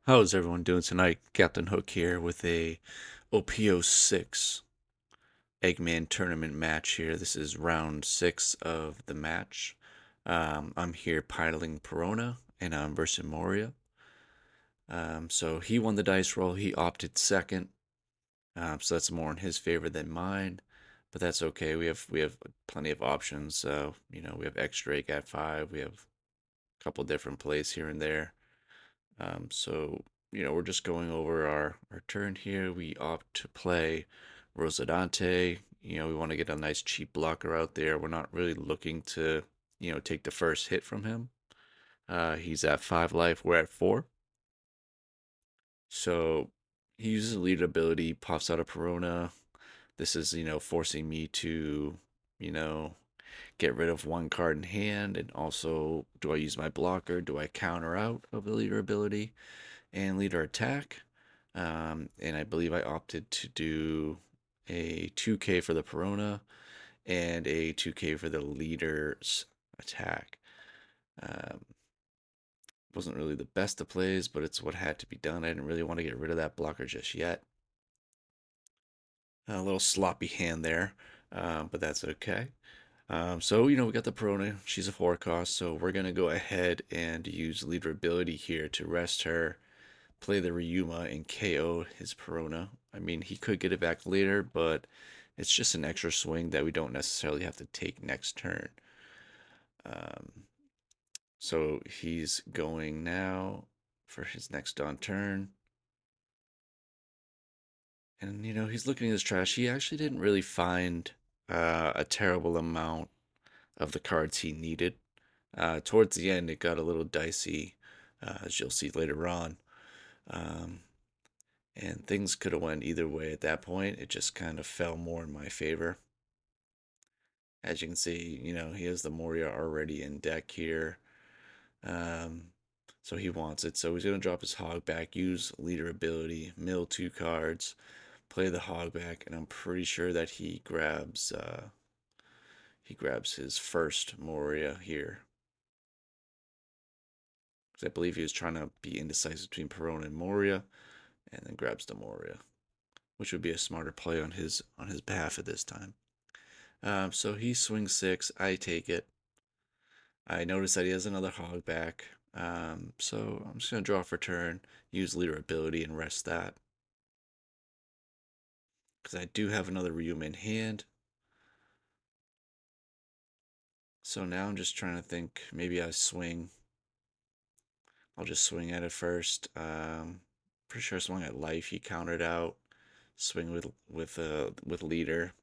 How's everyone doing tonight? Captain Hook here with a OPO6 Eggman tournament match here. This is round 6 of the match. I'm here piloting Perona and I'm versus Moria. So he won the dice roll. He opted second. So that's more in his favor than mine, but that's okay. We have plenty of options. We have extra egg at 5. We have a couple different plays here and there. We're just going over our turn here. We opt to play Rosadante. We want to get a nice cheap blocker out there. We're not really looking to, take the first hit from him. He's at 5 life. We're at 4. So he uses a lead ability, pops out a Perona. This is, forcing me to, you know, get rid of one card in hand. And also, do I use my blocker? Do I counter out of the leader ability and leader attack? And I believe I opted to do a 2K for the Perona and a 2K for the leader's attack. Um, wasn't really the best of plays, but it's what had to be done. I didn't really want to get rid of that blocker just yet. A little sloppy hand there, but that's okay. We got the Perona. She's a 4 cost, so we're going to go ahead and use leader ability here to rest her, play the Ryuma, and KO his Perona. I mean, he could get it back later, but it's just an extra swing that we don't necessarily have to take next turn. Um, so he's going now for his next on turn. And, he's looking at his trash. He actually didn't really find a terrible amount of the cards he needed. Towards the end, it got a little dicey, as you'll see later on. Um, and things could have went either way at that point. It just kind of fell more in my favor. As you can see, he has the Moria already in deck here. Um, so he wants it. So he's going to drop his hog back, use leader ability, mill 2 cards, play the hog back, and I'm pretty sure that he grabs his first Moria here. Because I believe he was trying to be indecisive between Perona and Moria, and then grabs the Moria, which would be a smarter play on his behalf at this time. So he swings 6. I take it. I notice that he has another hog back. So I'm just gonna draw for turn, use leader ability, and rest that because I do have another Ryuma in hand. So now I'm just trying to think. Maybe I swing. I'll just swing at it first. Pretty sure I swung at life. He countered out. Swing with leader.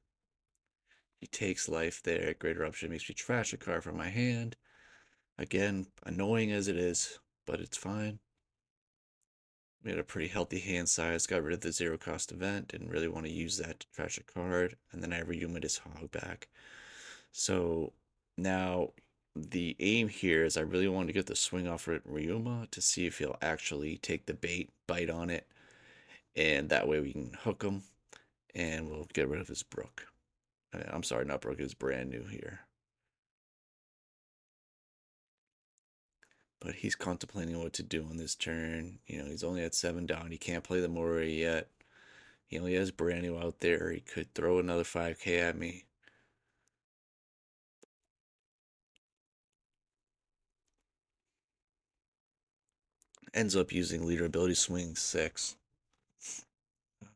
He takes life there. Greater option makes me trash a card from my hand. Again, annoying as it is, but it's fine. We had a pretty healthy hand size. Got rid of the 0 cost event. Didn't really want to use that to trash a card. And then I rehumed his hog back. So now the aim here is I really want to get the swing off at Ryuma to see if he'll actually take the bait, bite on it, and that way we can hook him and we'll get rid of his Brook. I'm sorry, not Brook, it's brand new here. But he's contemplating what to do on this turn. He's only at 7 down. He can't play the Moria yet. He only has brand new out there. He could throw another 5K at me. Ends up using leader ability swing 6. I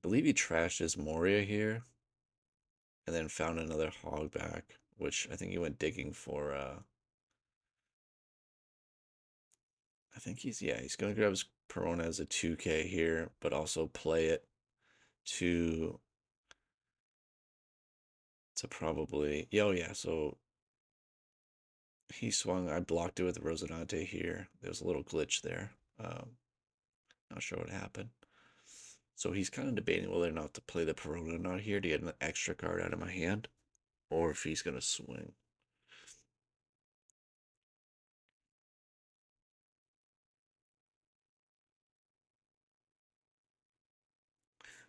believe he trashed his Moria here and then found another hog back, which I think he went digging for. I think he's going to grab his Perona as a 2K here, but also play it to probably. Oh, yeah, so he swung. I blocked it with Rosinante here. There was a little glitch there. Not sure what happened. So he's kind of debating whether or not to play the Perona or not here to get an extra card out of my hand, or if he's going to swing.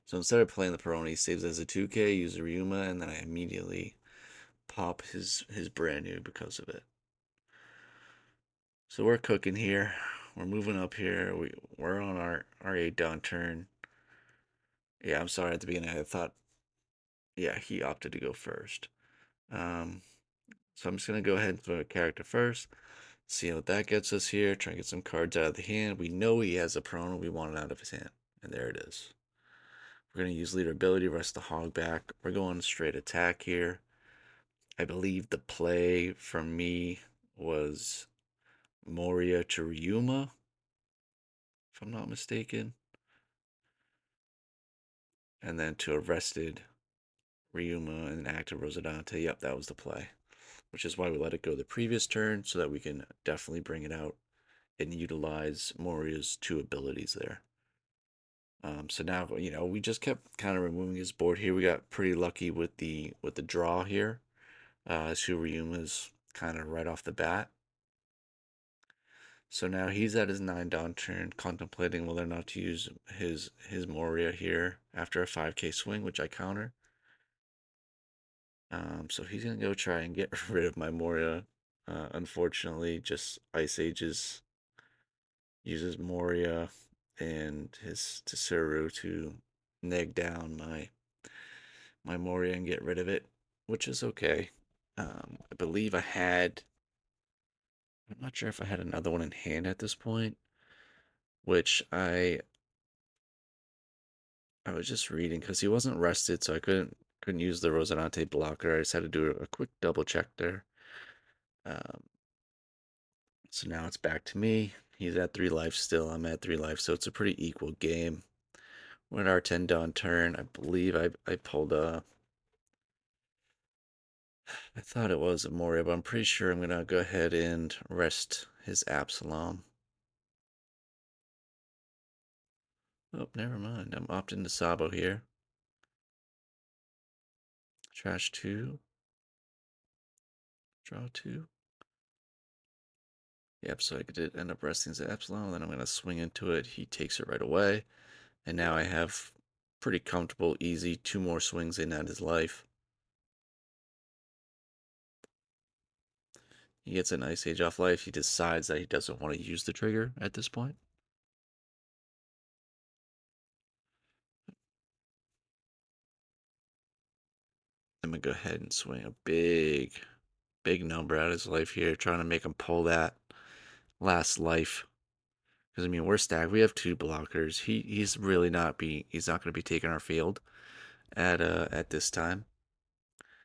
So instead of playing the Perona, he saves as a 2K, use a Ryuma, and then I immediately pop his brand new because of it. So we're cooking here. we're moving up here. We're on our 8 down turn. Yeah, I'm sorry at the beginning. I thought, yeah, he opted to go first. Um, so I'm just gonna go ahead and throw a character first. See what that gets us here. Try and get some cards out of the hand. We know he has a Perona. We want it out of his hand, and there it is. We're gonna use leader ability, rest the hog back. We're going straight attack here. I believe the play from me was Moria to Ryuma, if I'm not mistaken, and then to arrested Ryuma and active Rosadante. Yep, that was the play, which is why we let it go the previous turn so that we can definitely bring it out and utilize Moria's two abilities there. So now we just kept kind of removing his board here. We got pretty lucky with the draw here. Ryuma's kind of right off the bat. So now he's at his 9 down turn, contemplating whether or not to use his Moria here after a 5k swing, which I counter. So he's gonna go try and get rid of my Moria. Unfortunately, just Ice Ages uses Moria and his Tsuru to neg down my Moria and get rid of it, which is okay. I believe I had. I'm not sure if I had another one in hand at this point, which I was just reading because he wasn't rested, so I couldn't use the Rosinante blocker. I just had to do a quick double check there. Um, so now it's back to me. He's at 3 life still. I'm at 3 life, so it's a pretty equal game. We're at our 10 down turn. I believe I pulled a. I thought it was a Moria, but I'm pretty sure I'm gonna go ahead and rest his Absalom. Oh, never mind. I'm opting to Sabo here. Trash 2. Draw 2. Yep, so I did end up resting his Epsilon, then I'm going to swing into it. He takes it right away. And now I have pretty comfortable, easy 2 more swings in at his life. He gets an Ice Age off life. He decides that he doesn't want to use the trigger at this point. I'm going to go ahead and swing a big number out of his life here, trying to make him pull that last life. Because I mean, we're stacked. We have 2 blockers. He's really not he's not going to be taking our field at this time,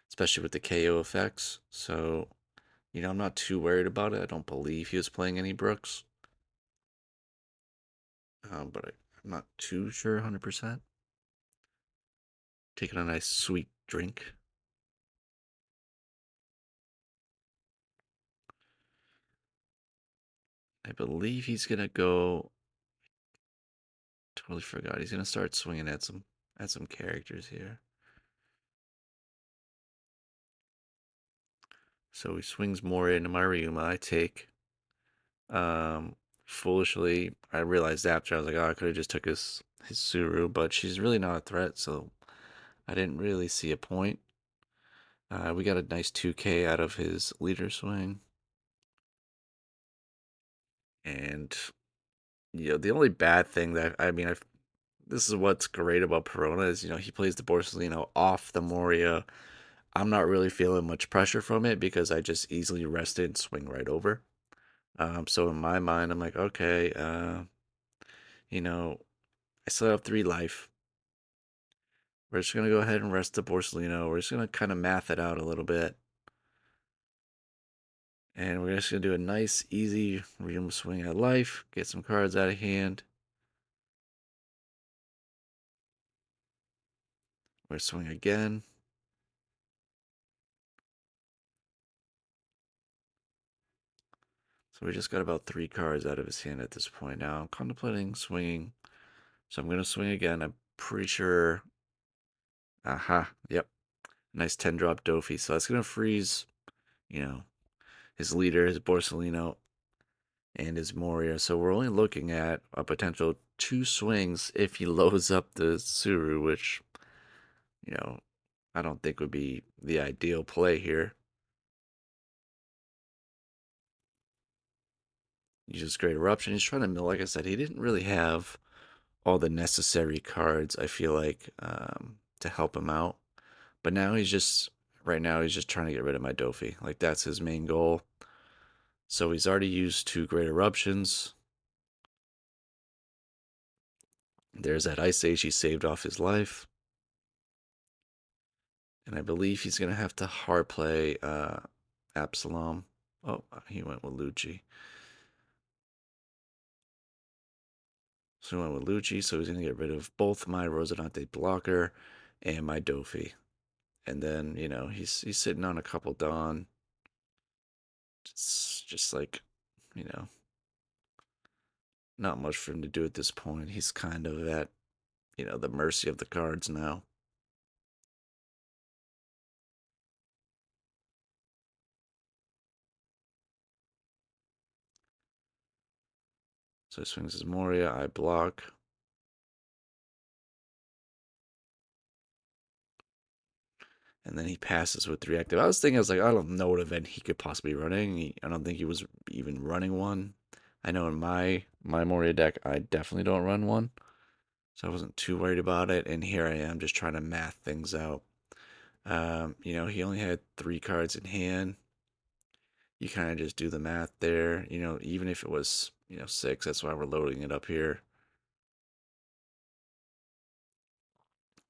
especially with the KO effects. So I'm not too worried about it. I don't believe he was playing any Brooks, but I'm not too sure 100%. Taking a nice sweet drink. I believe he's gonna go. Totally forgot. He's gonna start swinging at some characters here. So he swings more into my Ryuma. I take. Foolishly, I realized after I was like, oh, I could have just took his Suru, but she's really not a threat, so I didn't really see a point. We got a nice 2k out of his leader swing. And the only bad thing that I mean, this is what's great about Perona is he plays the Borsellino off the Moria. I'm not really feeling much pressure from it because I just easily rest it and swing right over. So in my mind, I'm like, okay, you know, I still have 3 life. We're just gonna go ahead and rest the Borsellino. We're just gonna kind of math it out a little bit, and we're just gonna do a nice, easy Realm swing at life. Get some cards out of hand. We're swing again. So we just got about 3 cards out of his hand at this point. Now I'm contemplating swinging. So I'm going to swing again. I'm pretty sure. Aha. Yep. Nice 10 drop Dofi. So that's going to freeze, you know, his leader, his Borsellino, and his Moria. So we're only looking at a potential 2 swings if he loads up the Suru, which, you know, I don't think would be the ideal play here. Uses Great Eruption. He's trying to mill. Like I said, he didn't really have all the necessary cards, I feel like, to help him out. But now he's just, right now, he's just trying to get rid of my Dofi. Like, that's his main goal. So he's already used 2 Great Eruptions. There's that Ice Age he saved off his life. And I believe he's going to have to hard play Absalom. Oh, he went with Lucci. So he went with Lucci, so he's going to get rid of both my Rosinante blocker and my Dofi. And then, he's sitting on a couple Dawn. It's just like, you know, not much for him to do at this point. He's kind of at, the mercy of the cards now. So he swings his Moria, I block. And then he passes with 3 active. I was thinking, I was like, I don't know what event he could possibly be running. I don't think he was even running one. I know in my Moria deck, I definitely don't run one. So I wasn't too worried about it. And here I am just trying to math things out. He only had 3 cards in hand. You kind of just do the math there. Even if it was, 6, that's why we're loading it up here.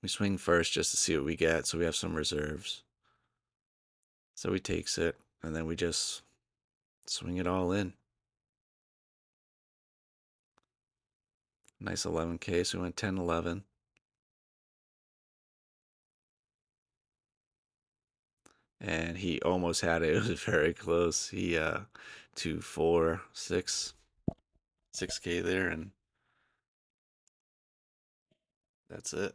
We swing first just to see what we get, so we have some reserves. So he takes it, and then we just swing it all in. Nice 11K, so we went 10, 11. And he almost had it. It was very close. He 2, 4, 6, 6K there, and that's it.